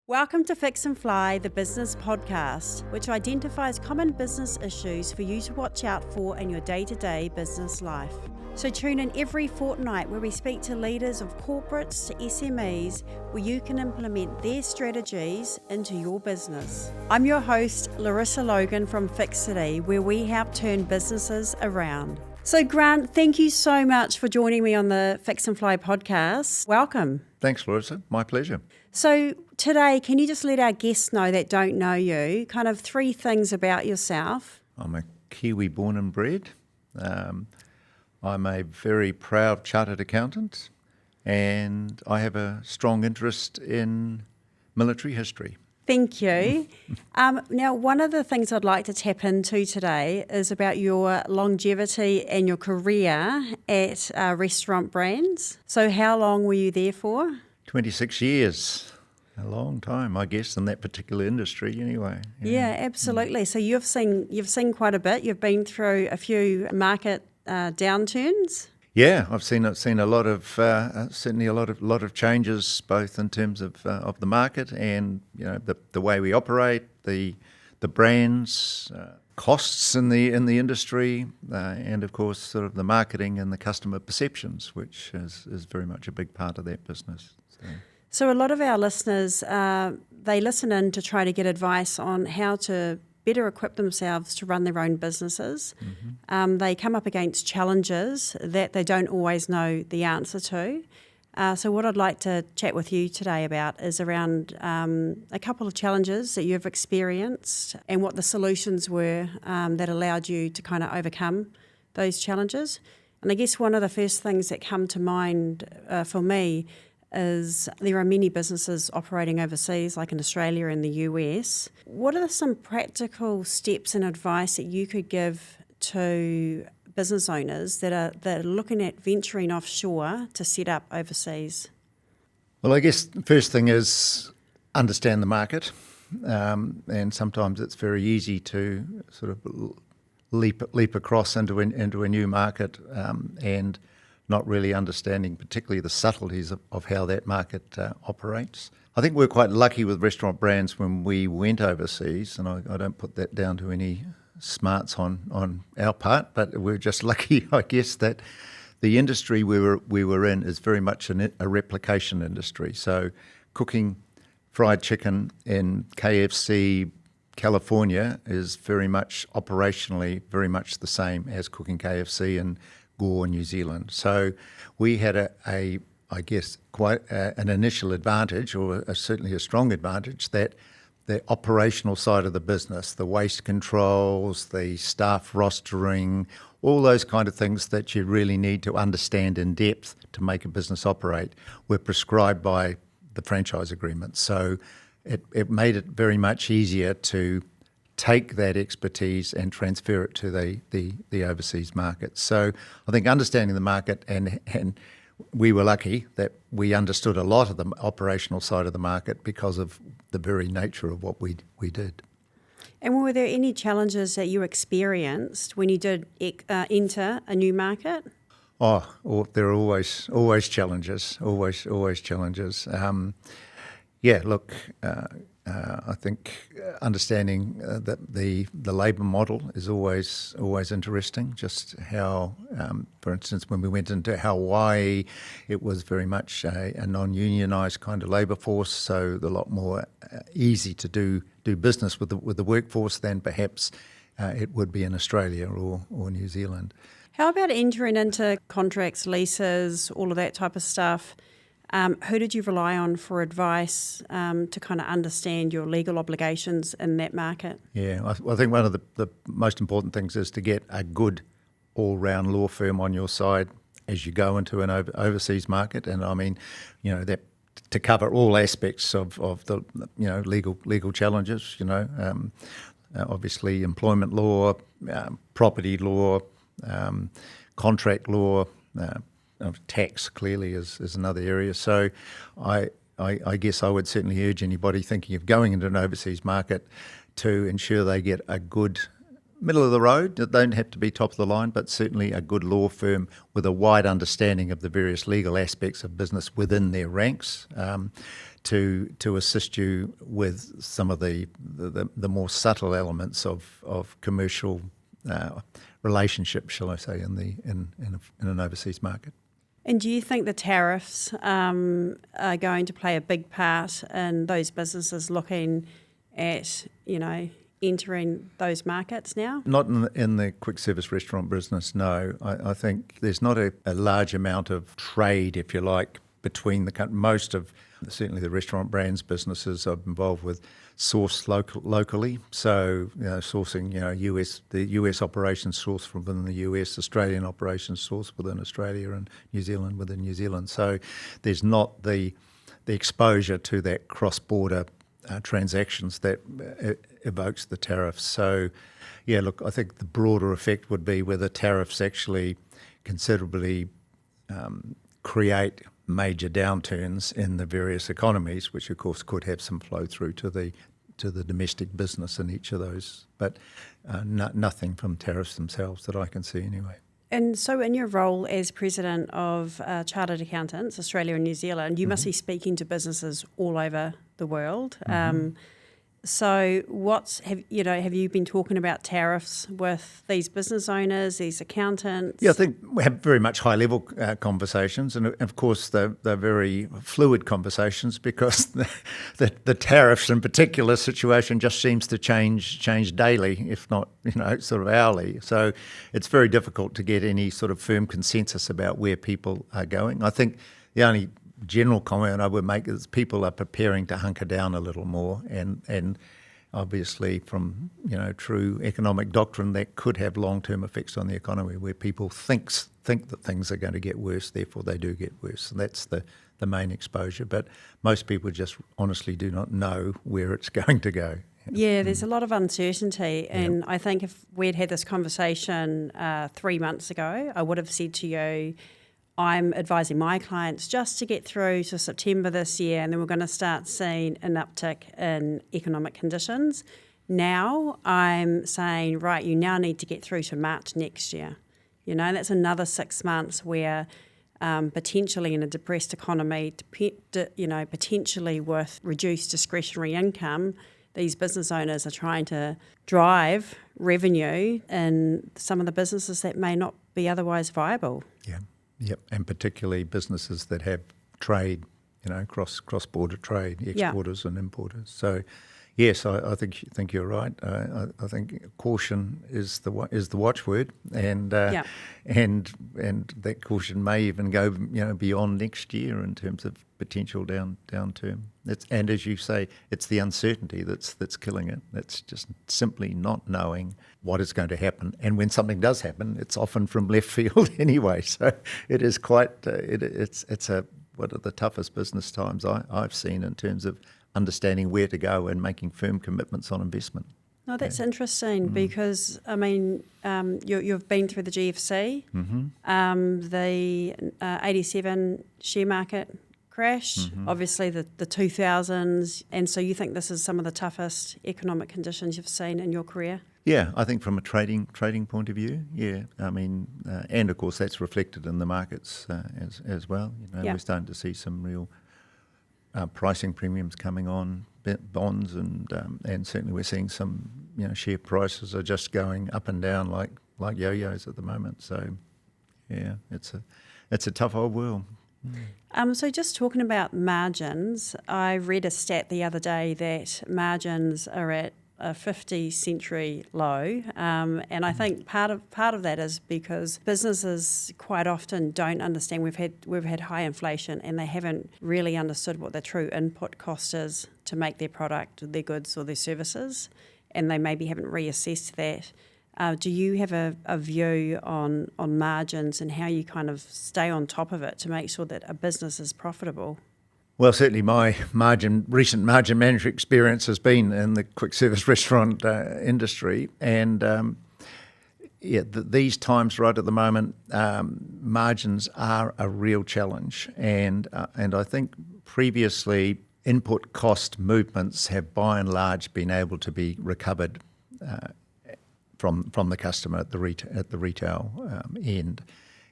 Welcome to Fix and Fly, the business podcast, which identifies common business issues for you to watch out for in your day-to-day business life. So tune in every fortnight where we speak to leaders of corporates to SMEs where you can implement their strategies into your business. I'm your host, Larissa Logan from Fixity, where we help turn businesses around. So Grant, thank you so much for joining me on the Fix and Fly podcast. Welcome. Thanks, Larissa. My pleasure. So today, can you just let our guests know that don't know you, kind of 3 things about yourself? I'm a Kiwi born and bred. I'm a very proud chartered accountant, and I have a strong interest in military history. Thank you. Now, one of the things I'd like to tap into today is about your longevity and your career at Restaurant Brands. So how long were you there for? 26 years. A long time, I guess, in that particular industry anyway. Yeah, absolutely. So you've seen quite a bit. You've been through a few market downturns. Yeah, I've seen a lot of certainly a lot of changes, both in terms of the market and the way we operate, the brands, costs in the industry, and of course sort of the marketing and the customer perceptions, which is very much a big part of that business. So a lot of our listeners, they listen in to try to get advice on how to better equip themselves to run their own businesses. Mm-hmm. They come up against challenges that they don't always know the answer to. So what I'd like to chat with you today about is around a couple of challenges that you've experienced and what the solutions were that allowed you to kind of overcome those challenges. And I guess one of the first things that come to mind for me is there are many businesses operating overseas, like in Australia and the US. What are some practical steps and advice that you could give to business owners that are looking at venturing offshore to set up overseas? Well, I guess the first thing is understand the market, and sometimes it's very easy to sort of leap across into a new market and not really understanding particularly the subtleties of how that market operates. I think we're quite lucky with Restaurant Brands when we went overseas, and I don't put that down to any smarts on our part, but we're just lucky, I guess, that the industry we were in is very much a replication industry. So cooking fried chicken in KFC California is very much operationally very much the same as cooking KFC in Gore, New Zealand. So we had I guess, quite an initial advantage, or certainly a strong advantage, that the operational side of the business, the waste controls, the staff rostering, all those kind of things that you really need to understand in depth to make a business operate, were prescribed by the franchise agreement. So it made it very much easier to take that expertise and transfer it to the overseas market. So I think understanding the market, and we were lucky that we understood a lot of the operational side of the market because of the very nature of what we did. And were there any challenges that you experienced when you did enter a new market? There are always challenges, always challenges. I think understanding that the labour model is always interesting. Just how, for instance, when we went into Hawaii, it was very much a non-unionised kind of labour force, so a lot more easy to do business with the workforce than perhaps it would be in Australia or New Zealand. How about entering into contracts, leases, all of that type of stuff? Who did you rely on for advice to kind of understand your legal obligations in that market? Yeah, I think one of the most important things is to get a good all-round law firm on your side as you go into an overseas market, and I mean, that to cover all aspects of the legal challenges. Obviously employment law, property law, contract law. Tax clearly is another area. So I guess I would certainly urge anybody thinking of going into an overseas market to ensure they get a good middle of the road. They don't have to be top of the line, but certainly a good law firm with a wide understanding of the various legal aspects of business within their ranks, to assist you with some of the more subtle elements of commercial relationship, shall I say, in an overseas market. And do you think the tariffs are going to play a big part in those businesses looking at, entering those markets now? Not in the quick service restaurant business, no. I think there's not a large amount of trade, if you like, between most of, certainly the restaurant brands businesses are involved with source locally. So, sourcing, the US operations source from within the US, Australian operations source within Australia, and New Zealand within New Zealand. So there's not the exposure to that cross-border transactions that evokes the tariffs. So, look, I think the broader effect would be whether tariffs actually considerably create major downturns in the various economies, which of course could have some flow through to the domestic business in each of those, but nothing from tariffs themselves that I can see anyway. And so in your role as president of Chartered Accountants, Australia and New Zealand, you must be speaking to businesses all over the world. So have you been talking about tariffs with these business owners, these accountants? Yeah, I think we have very much high-level conversations, and of course they're very fluid conversations because the tariffs in particular situation just seems to change daily, if not sort of hourly. So it's very difficult to get any sort of firm consensus about where people are going. I think the only general comment I would make is people are preparing to hunker down a little more, and obviously from true economic doctrine that could have long-term effects on the economy, where people think that things are going to get worse, therefore they do get worse, and that's the main exposure. But most people just honestly do not know where it's going to go. Yeah, there's a lot of uncertainty, and I think if we'd had this conversation 3 months ago, I would have said to you, I'm advising my clients just to get through to September this year, and then we're going to start seeing an uptick in economic conditions. Now I'm saying, right, you now need to get through to March next year. That's another 6 months where potentially in a depressed economy, potentially with reduced discretionary income, these business owners are trying to drive revenue in some of the businesses that may not be otherwise viable. Yeah. Yep, and particularly businesses that have trade, cross-border trade, exporters and importers. So, yes, I think you're right. I think caution is the watchword, and that caution may even go beyond next year in terms of potential downturn. And as you say, it's the uncertainty that's killing it. It's just simply not knowing what is going to happen, and when something does happen, it's often from left field anyway. So it is quite it's one of the toughest business times I've seen in terms of understanding where to go and making firm commitments on investment. No, that's interesting because, you've been through the GFC, the 87 share market crash, obviously the 2000s, and so you think this is some of the toughest economic conditions you've seen in your career? Yeah, I think from a trading point of view, yeah. And of course that's reflected in the markets as well. We're starting to see some real pricing premiums coming on bonds, and certainly we're seeing some share prices are just going up and down like yo-yos at the moment. So yeah, it's a tough old world. So just talking about margins, I read a stat the other day that margins are at a 50-century low, and I think part of that is because businesses quite often don't understand. We've had high inflation, and they haven't really understood what the true input cost is to make their product, their goods, or their services, and they maybe haven't reassessed that. Do you have a view on margins and how you kind of stay on top of it to make sure that a business is profitable? Well, certainly my recent margin management experience has been in the quick service restaurant industry, and these times right at the moment, margins are a real challenge, and I think previously input cost movements have by and large been able to be recovered from the customer at the retail end,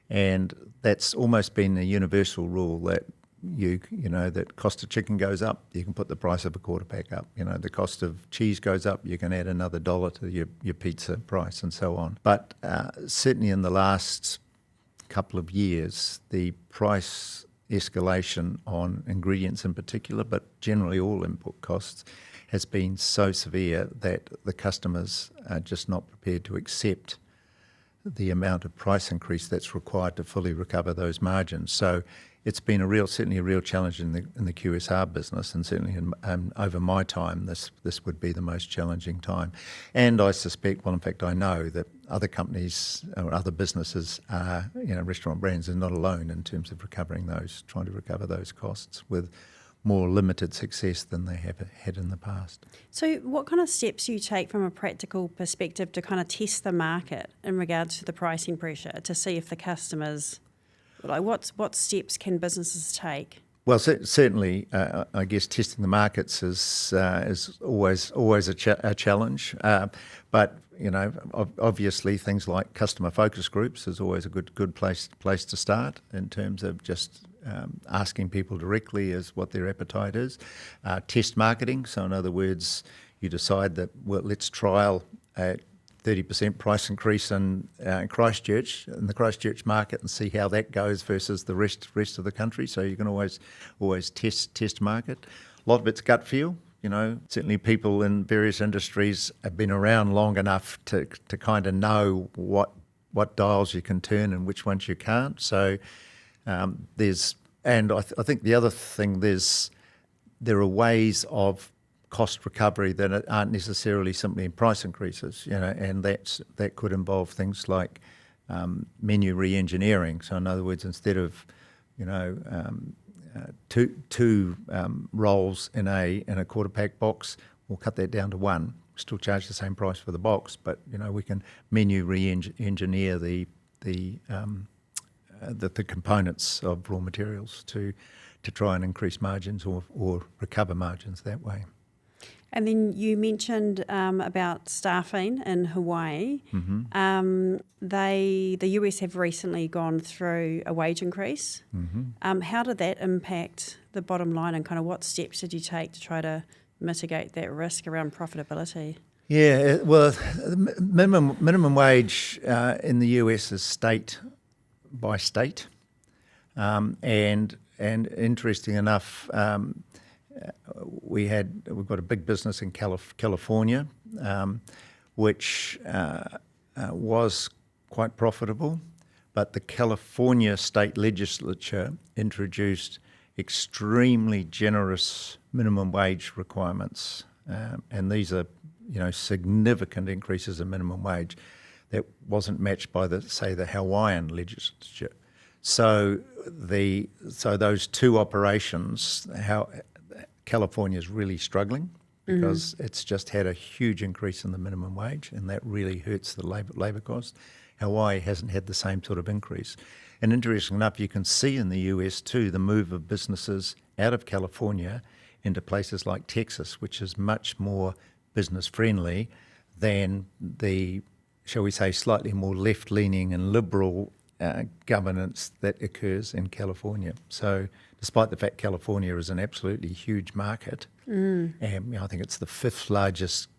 and that's almost been a universal rule that that cost of chicken goes up, you can put the price of a quarter pack up. The cost of cheese goes up, you can add another $1 to your pizza price, and so on. But certainly in the last couple of years, the price escalation on ingredients in particular, but generally all input costs, has been so severe that the customers are just not prepared to accept the amount of price increase that's required to fully recover those margins. So it's been certainly a real challenge in the QSR business, and certainly over my time, this would be the most challenging time. And I suspect, well, in fact, I know that other companies or other businesses are, Restaurant Brands are not alone in terms of trying to recover those costs with more limited success than they have had in the past. So what kind of steps do you take from a practical perspective to kind of test the market in regards to the pricing pressure to see if the customers, what steps can businesses take? Well, certainly, I guess testing the markets is always a challenge. But obviously, things like customer focus groups is always a good place to start in terms of just asking people directly as what their appetite is. Test marketing, so in other words, you decide that, well, let's trial a 30% price increase in Christchurch, in the Christchurch market, and see how that goes versus the rest of the country. So you can always test market. A lot of it's gut feel. Certainly people in various industries have been around long enough to kind of know what dials you can turn and which ones you can't. So I think the other thing, there are ways of cost recovery that aren't necessarily simply in price increases, and that could involve things like menu re-engineering. So in other words, instead of two rolls in a quarter pack box, we'll cut that down to one. Still charge the same price for the box, but we can menu re-engineer the components of raw materials to try and increase margins or recover margins that way. And then you mentioned about staffing in Hawaii. Mm-hmm. The US have recently gone through a wage increase. Mm-hmm. How did that impact the bottom line, and kind of what steps did you take to try to mitigate that risk around profitability? Yeah, well, minimum wage in the US is state by state, and interesting enough, we've got a big business in California, which was quite profitable, but the California state legislature introduced extremely generous minimum wage requirements, and these are significant increases in minimum wage that wasn't matched by the Hawaiian legislature. So those two operations, California's really struggling because it's just had a huge increase in the minimum wage, and that really hurts the labour cost. Hawaii hasn't had the same sort of increase. And interesting enough, you can see in the US too the move of businesses out of California into places like Texas, which is much more business friendly than the, shall we say, slightly more left-leaning and liberal governance that occurs in California. So despite the fact California is an absolutely huge market, and I think it's the 5th largest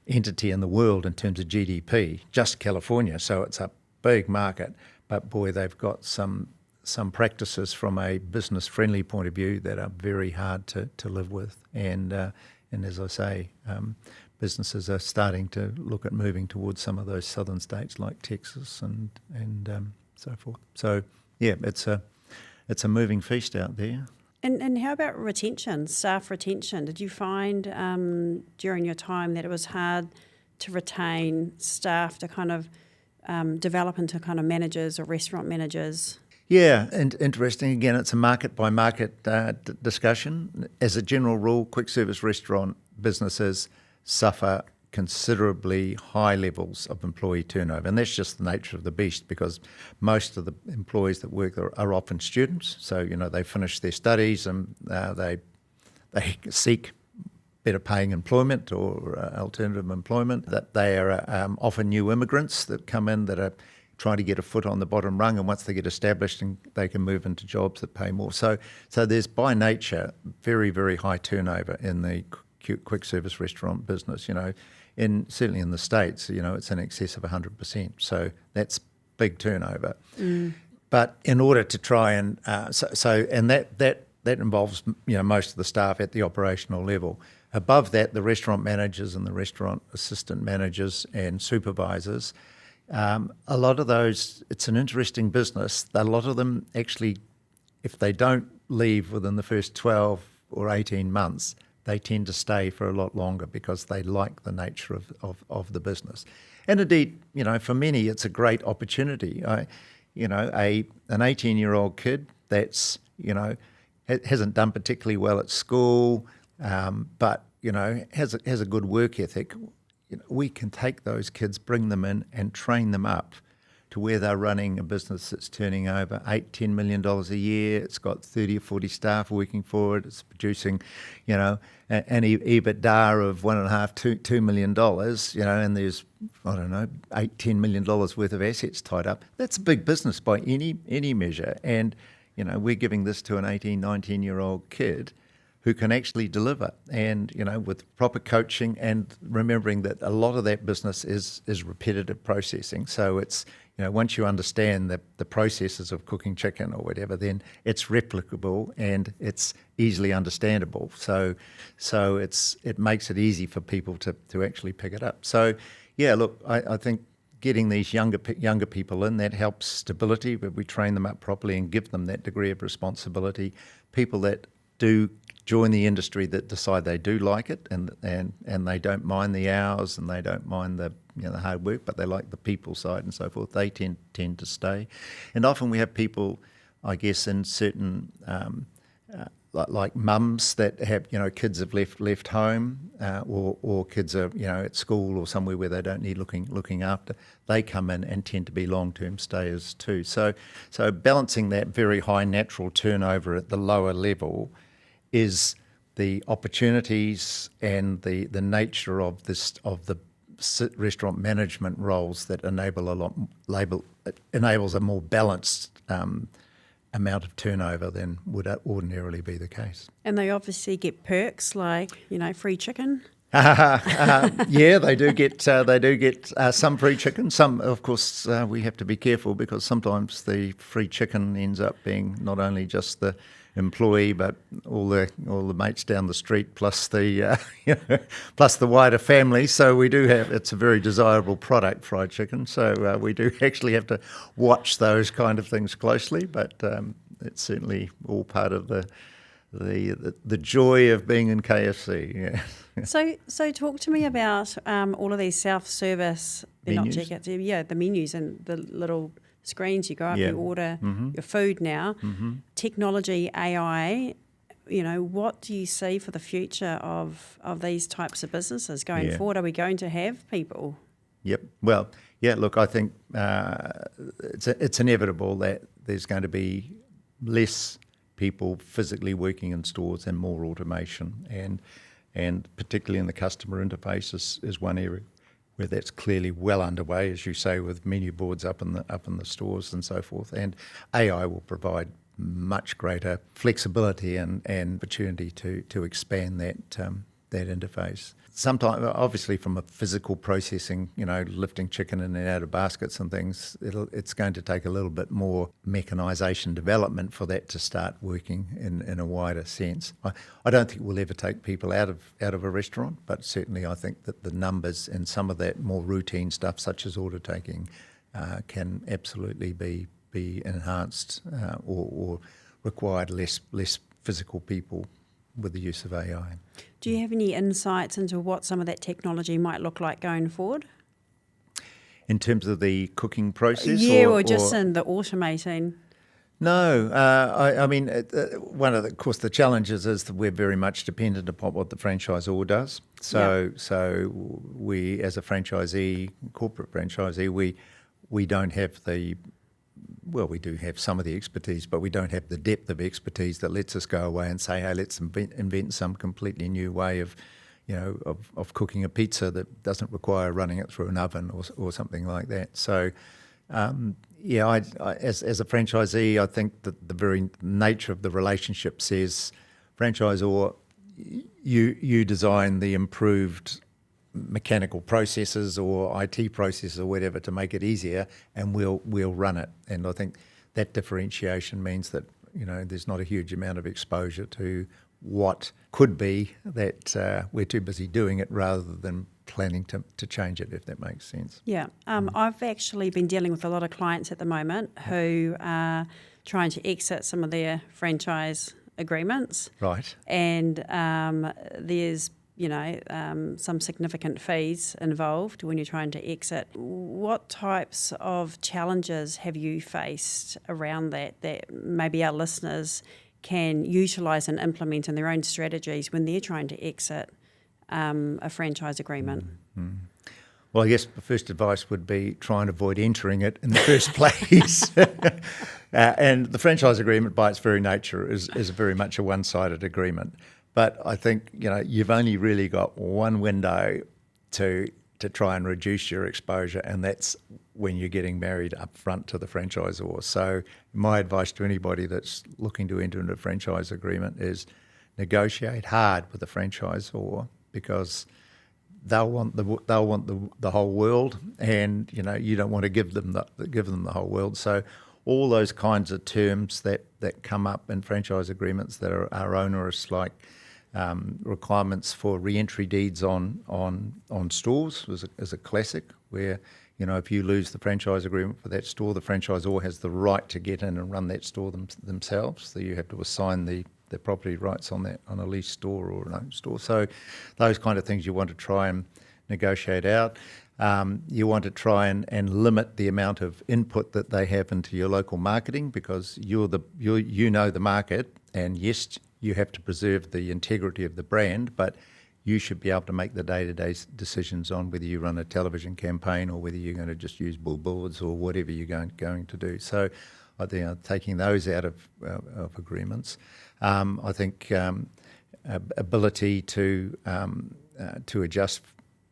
entity in the world in terms of GDP, just California, so it's a big market, but boy, they've got some practices from a business-friendly point of view that are very hard to live with, and as I say, businesses are starting to look at moving towards some of those southern states like Texas and so forth. So yeah, it's a moving feast out there. And how about retention, staff retention? Did you find during your time that it was hard to retain staff to kind of develop into kind of managers or restaurant managers? Yeah, and interesting. Again, it's a market-by-market discussion. As a general rule, quick service restaurant businesses suffer considerably high levels of employee turnover, and that's just the nature of the beast, because most of the employees that work there are often students. So they finish their studies and they seek better paying employment or alternative employment, that they are often new immigrants that come in that are trying to get a foot on the bottom rung, and once they get established, and they can move into jobs that pay more. So there's by nature very, very high turnover in the quick service restaurant business. Certainly in the States, it's in excess of 100%. So that's big turnover. But in order to try and that involves most of the staff at the operational level. Above that, the restaurant managers and the restaurant assistant managers and supervisors. A lot of those, it's an interesting business. A lot of them actually, if they don't leave within the first 12 or 18 months, they tend to stay for a lot longer because they like the nature of the business. And indeed, for many, it's a great opportunity. An 18-year-old kid that's, hasn't done particularly well at school, but, has a good work ethic. We can take those kids, bring them in and train them up to where they're running a business that's turning over $8-10 million a year. It's got 30 or 40 staff working for it. It's producing, an EBITDA of $1.5-2 million, and there's, $8-10 million worth of assets tied up. That's a big business by any measure. And, we're giving this to an 18, 19-year-old kid who can actually deliver, and with proper coaching, and remembering that a lot of that business is repetitive processing. So it's once you understand the processes of cooking chicken or whatever, then it's replicable and it's easily understandable. So it makes it easy for people to actually pick it up. So yeah, look, I think getting these younger people in, that helps stability, but we train them up properly and give them that degree of responsibility. People that do join the industry that decide they do like it, and they don't mind the hours and they don't mind the hard work, but they like the people side and so forth, they tend to stay. And often we have people, I guess, in certain like mums that have kids have left home, or kids are at school or somewhere where they don't need looking after. They come in and tend to be long-term stayers too. So balancing that very high natural turnover at the lower level is the opportunities and the nature of the restaurant management roles that enables a more balanced amount of turnover than would ordinarily be the case. And they obviously get perks like free chicken. Yeah, they do get some free chicken. Some, of course, we have to be careful because sometimes the free chicken ends up being not only just the employee, but all the mates down the street, plus the plus the wider family. So we do have, it's a very desirable product, fried chicken. So we do actually have to watch those kind of things closely. But it's certainly all part of the joy of being in KFC. Yeah. So talk to me about all of these self-service Menus? not tickets, the menus and the little screens you go up, you order your food now. Technology, AI, what do you see for the future of these types of businesses going forward? Are we going to have people? Yep. Well, yeah, look, I think it's inevitable that there's going to be less people physically working in stores and more automation, and particularly in the customer interface is one area where that's clearly well underway, as you say, with menu boards up in the stores and so forth. And AI will provide much greater flexibility and opportunity to expand that interface. Sometimes, obviously, from a physical processing, lifting chicken in and out of baskets and things, it's going to take a little bit more mechanisation development for that to start working in a wider sense. I don't think we'll ever take people out of a restaurant, but certainly I think that the numbers and some of that more routine stuff, such as order taking, can absolutely be enhanced or required less physical people with the use of AI. Do you have any insights into what some of that technology might look like going forward? In terms of the cooking process? Yeah, or just in the automating? No, I mean, one of the challenges is that we're very much dependent upon what the franchisor does. So we, as a franchisee, corporate franchisee, we don't have we do have some of the expertise, but we don't have the depth of expertise that lets us go away and say, hey, let's invent some completely new way of, of cooking a pizza that doesn't require running it through an oven or something like that. So, I as a franchisee, I think that the very nature of the relationship says, franchisor, you design the improved mechanical processes or IT processes or whatever to make it easier, and we'll run it. And I think that differentiation means that there's not a huge amount of exposure to what could be that we're too busy doing it rather than planning to change it, if that makes sense. Yeah. I've actually been dealing with a lot of clients at the moment who are trying to exit some of their franchise agreements. Right. And there's some significant fees involved when you're trying to exit. What types of challenges have you faced around that maybe our listeners can utilise and implement in their own strategies when they're trying to exit a franchise agreement? Mm-hmm. Well, I guess the first advice would be try and avoid entering it in the first place. And the franchise agreement, by its very nature, is very much a one-sided agreement. But I think you've only really got one window to try and reduce your exposure, and that's when you're getting married up front to the franchisor. So my advice to anybody that's looking to enter into a franchise agreement is negotiate hard with the franchisor, because they'll want the whole world, and you don't want to give them the whole world. So all those kinds of terms that come up in franchise agreements that are onerous, like requirements for re-entry deeds on stores is a classic, where if you lose the franchise agreement for that store, the franchisor has the right to get in and run that store themselves. So you have to assign the property rights on a leased store or an owned store. So those kind of things you want to try and negotiate out. You want to try and limit the amount of input that they have into your local marketing, because you know the market, and yes, you have to preserve the integrity of the brand, but you should be able to make the day-to-day decisions on whether you run a television campaign or whether you're going to just use billboards or whatever you're going to do. So I think taking those out of agreements. I think ability to adjust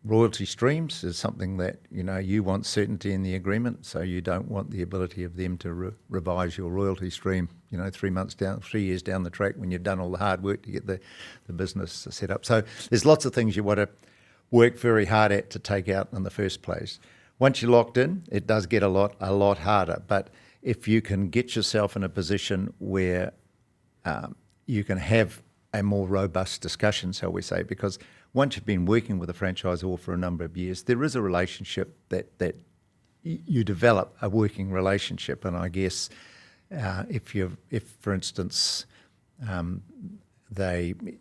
royalty streams is something that you want certainty in the agreement, so you don't want the ability of them to revise your royalty stream 3 years down the track when you've done all the hard work to get the business set up. So there's lots of things you want to work very hard at to take out in the first place. Once you're locked in, it does get a lot harder, but if you can get yourself in a position where you can have a more robust discussion, shall we say, because once you've been working with a franchisor for a number of years, there is a relationship that you develop a working relationship. And I guess if for instance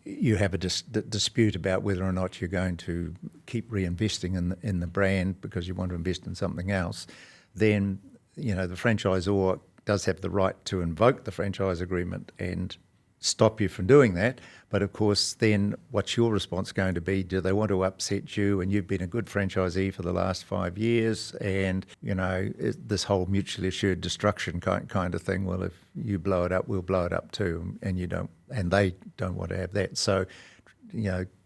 you have a dispute about whether or not you're going to keep reinvesting in the brand because you want to invest in something else, then the franchisor does have the right to invoke the franchise agreement and stop you from doing that. But of course, then what's your response going to be? Do they want to upset you, and you've been a good franchisee for the last 5 years, and this whole mutually assured destruction kind of thing? Well, if you blow it up, we'll blow it up too, and they don't want to have that. So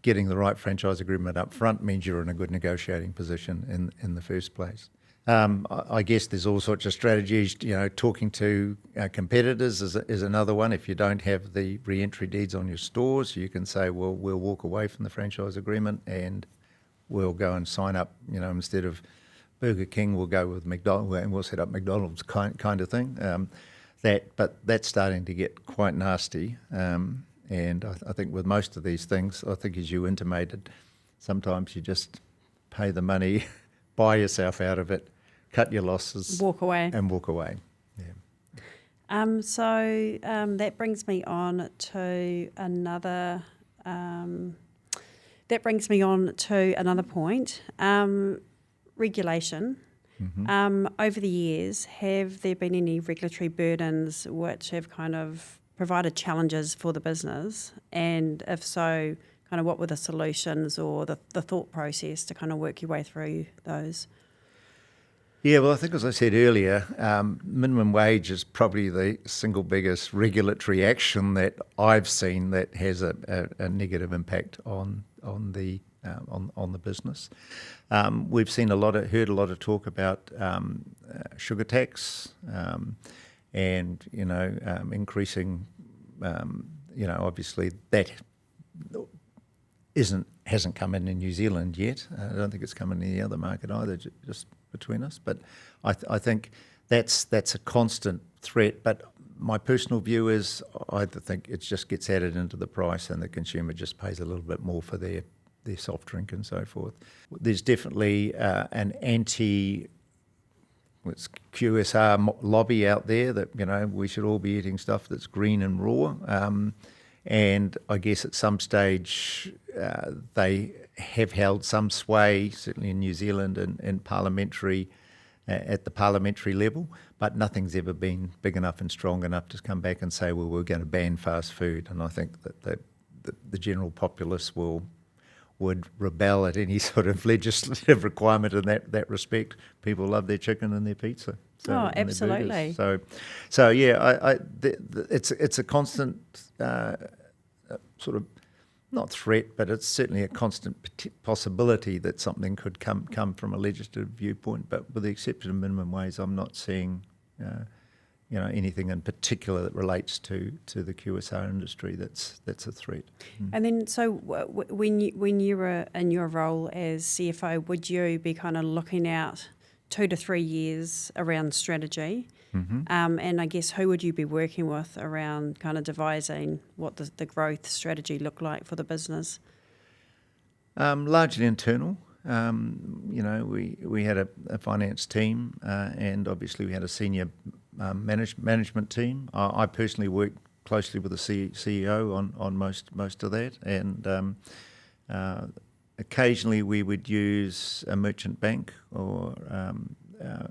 getting the right franchise agreement up front means you're in a good negotiating position in the first place. I guess there's all sorts of strategies. Talking to competitors is another one. If you don't have the re-entry deeds on your stores, you can say, well, we'll walk away from the franchise agreement and we'll go and sign up. Instead of Burger King, we'll go with McDonald's, and we'll set up McDonald's kind of thing. But that's starting to get quite nasty. And I think with most of these things, I think as you intimated, sometimes you just pay the money, buy yourself out of it, cut your losses, walk away. Yeah. So that brings me on to another. Point. Regulation. Mm-hmm. Over the years, have there been any regulatory burdens which have kind of provided challenges for the business? And if so, kind of what were the solutions or the thought process to kind of work your way through those? Yeah, well, I think as I said earlier, minimum wage is probably the single biggest regulatory action that I've seen that has a negative impact on on the business. We've heard a lot of talk about sugar tax, and increasing. Obviously that hasn't come in New Zealand yet. I don't think it's come in any other market either, just between us. But I think that's a constant threat. But my personal view is I think it just gets added into the price, and the consumer just pays a little bit more for their soft drink and so forth. There's definitely an QSR lobby out there that we should all be eating stuff that's green and raw. And I guess at some stage they have held some sway, certainly in New Zealand and parliamentary at the parliamentary level, but nothing's ever been big enough and strong enough to come back and say, well, we're going to ban fast food. And I think that the general populace would rebel at any sort of legislative requirement in that respect. People love their chicken and their pizza. Absolutely. So yeah, it's a constant sort of not threat, but it's certainly a constant possibility that something could come from a legislative viewpoint. But with the exception of minimum wage, I'm not seeing anything in particular that relates to the QSR industry that's a threat. And then, so when you were in your role as CFO, would you be kind of looking out 2 to 3 years around strategy? Mm-hmm. And I guess who would you be working with around kind of devising what the growth strategy look like for the business? Largely internal. We had a finance team, and obviously we had a senior management team. I personally worked closely with the CEO on most of that, and occasionally we would use a merchant bank or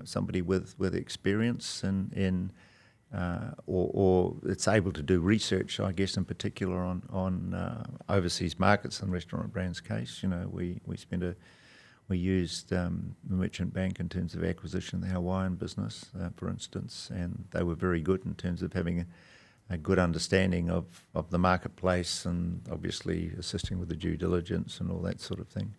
somebody with experience or it's able to do research, I guess, in particular on overseas markets. In Restaurant Brands' case, we used the merchant bank in terms of acquisition of the Hawaiian business, for instance, and they were very good in terms of having a good understanding of the marketplace and obviously assisting with the due diligence and all that sort of thing.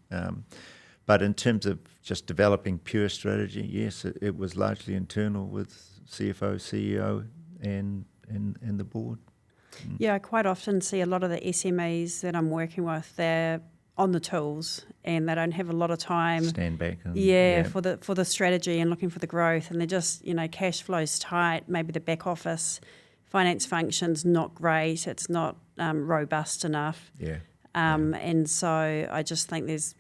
But in terms of just developing pure strategy, yes, it was largely internal with CFO, CEO and the board. Yeah, I quite often see a lot of the SMEs that I'm working with, they're on the tools and they don't have a lot of time. Stand back. For the strategy and looking for the growth, and they're just, cash flow's tight, maybe the back office finance function's not great, it's not robust enough. And so I just think there's,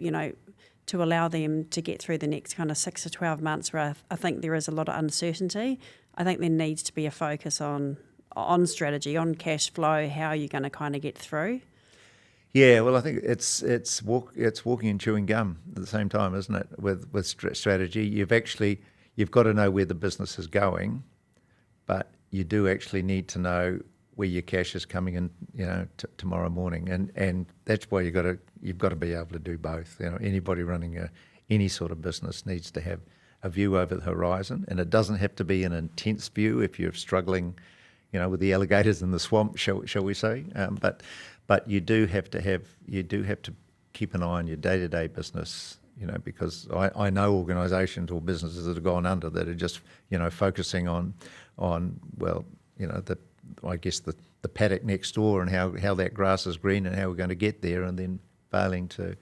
to allow them to get through the next kind of 6 to 12 months where I think there is a lot of uncertainty, I think there needs to be a focus on strategy, on cash flow, how you're going to kind of get through. Yeah, well, I think it's walking and chewing gum at the same time, isn't it? With strategy, you've got to know where the business is going, but you do actually need to know where your cash is coming in, tomorrow morning, and that's why you've got to be able to do both. Anybody running any sort of business needs to have a view over the horizon, and it doesn't have to be an intense view if you're struggling, with the alligators in the swamp, shall we say? But you do have to keep an eye on your day-to-day business, because I know organisations or businesses that have gone under that are just, focusing on the paddock next door and how that grass is green and how we're going to get there, and then failing to,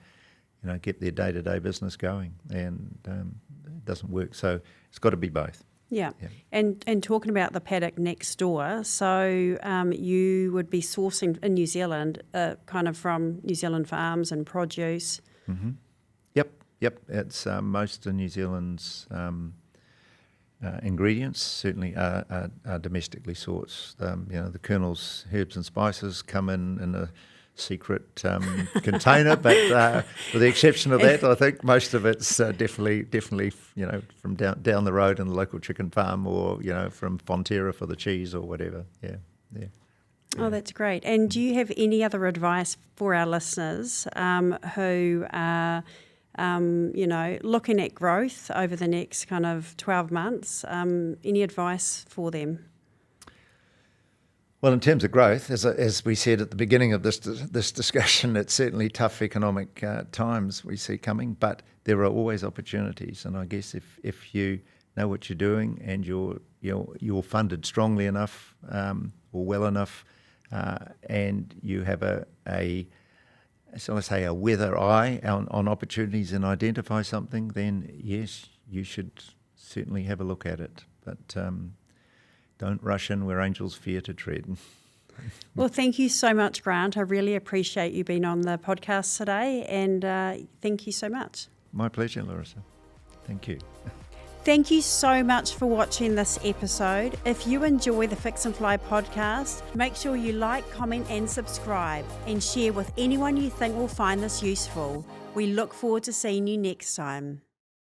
get their day-to-day business going, and it doesn't work. So it's got to be both. Yeah. And talking about the paddock next door, so you would be sourcing in New Zealand, kind of from New Zealand farms and produce. Mm-hmm. Yep. It's most of New Zealand's ingredients certainly are domestically sourced. The Colonel's herbs and spices come in a secret container, but with the exception of that, I think most of it's definitely from down the road in the local chicken farm, or from Fonterra for the cheese or whatever. Yeah. Oh, that's great. And do you have any other advice for our listeners who are looking at growth over the next kind of 12 months? Any advice for them? Well, in terms of growth, as we said at the beginning of this discussion, it's certainly tough economic times we see coming, but there are always opportunities. And I guess if you know what you're doing and you're funded strongly enough or well enough, and you have a weather eye on opportunities and identify something, then yes, you should certainly have a look at it. But don't rush in where angels fear to tread. Well, thank you so much, Grant. I really appreciate you being on the podcast today, and thank you so much. My pleasure, Larissa. Thank you. Thank you so much for watching this episode. If you enjoy the Fix and Fly podcast, make sure you like, comment and subscribe, and share with anyone you think will find this useful. We look forward to seeing you next time.